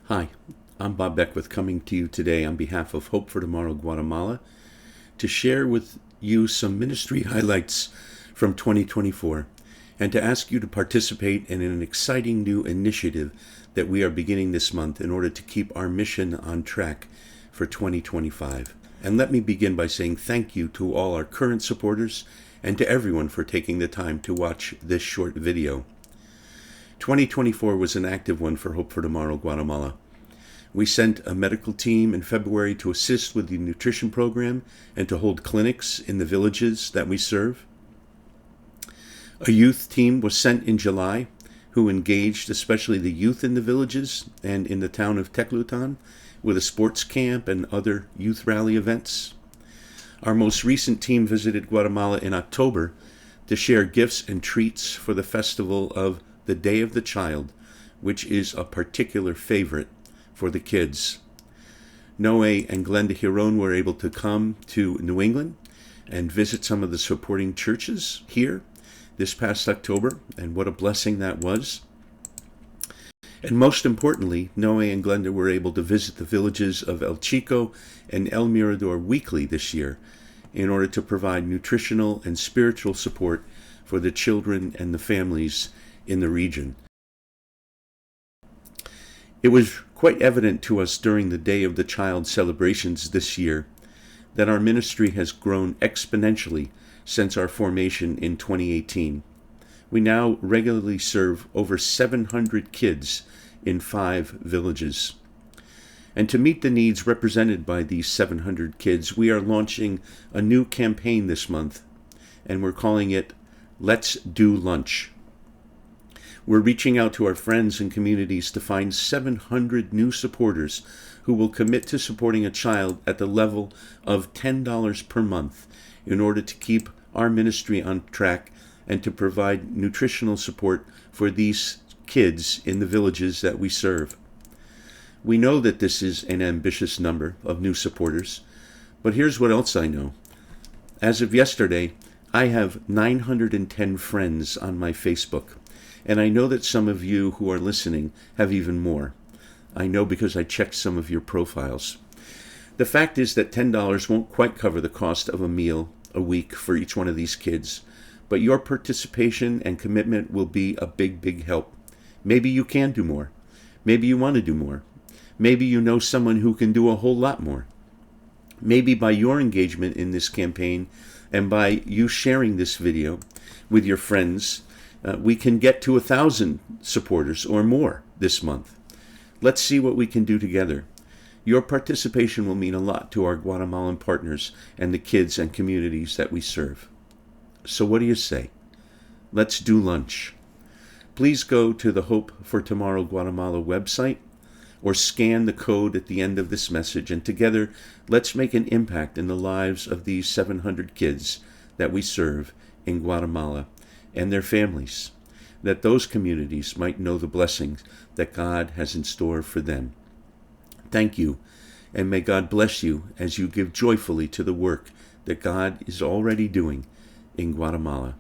Hi, I'm Bob Beckwith coming to you today on behalf of Hope for Tomorrow Guatemala to share with you some ministry highlights from 2024 and to ask you to participate in an exciting new initiative that we are beginning this month in order to keep our mission on track for 2025. And let me begin by saying thank you to all our current supporters and to everyone for taking the time to watch this short video. 2024 was an active one for Hope for Tomorrow Guatemala. We sent a medical team in February to assist with the nutrition program and to hold clinics in the villages that we serve. A youth team was sent in July who engaged especially the youth in the villages and in the town of Teclutan with a sports camp and other youth rally events. Our most recent team visited Guatemala in October to share gifts and treats for the festival of the Day of the Child, which is a particular favorite for the kids. Noe and Glenda Hiron were able to come to New England and visit some of the supporting churches here this past October, and what a blessing that was. And most importantly, Noe and Glenda were able to visit the villages of El Chico and El Mirador weekly this year in order to provide nutritional and spiritual support for the children and the families in the region. It was quite evident to us during the Day of the Child celebrations this year that our ministry has grown exponentially since our formation in 2018. We now regularly serve over 700 kids in 5 villages. And to meet the needs represented by these 700 kids, we are launching a new campaign this month, and we're calling it Let's Do Lunch. We're reaching out to our friends and communities to find 700 new supporters who will commit to supporting a child at the level of $10 per month in order to keep our ministry on track and to provide nutritional support for these kids in the villages that we serve. We know that this is an ambitious number of new supporters, but here's what else I know. As of yesterday, I have 910 friends on my Facebook. And I know that some of you who are listening have even more. I know because I checked some of your profiles. The fact is that $10 won't quite cover the cost of a meal a week for each one of these kids, but your participation and commitment will be a big, big help. Maybe you can do more. Maybe you want to do more. Maybe you know someone who can do a whole lot more. Maybe by your engagement in this campaign and by you sharing this video with your friends, we can get to 1,000 supporters or more this month. Let's see what we can do together. Your participation will mean a lot to our Guatemalan partners and the kids and communities that we serve. So what do you say? Let's do lunch. Please go to the Hope for Tomorrow Guatemala website or scan the code at the end of this message, and together let's make an impact in the lives of these 700 kids that we serve in Guatemala and their families, that those communities might know the blessings that God has in store for them. Thank you, and may God bless you as you give joyfully to the work that God is already doing in Guatemala.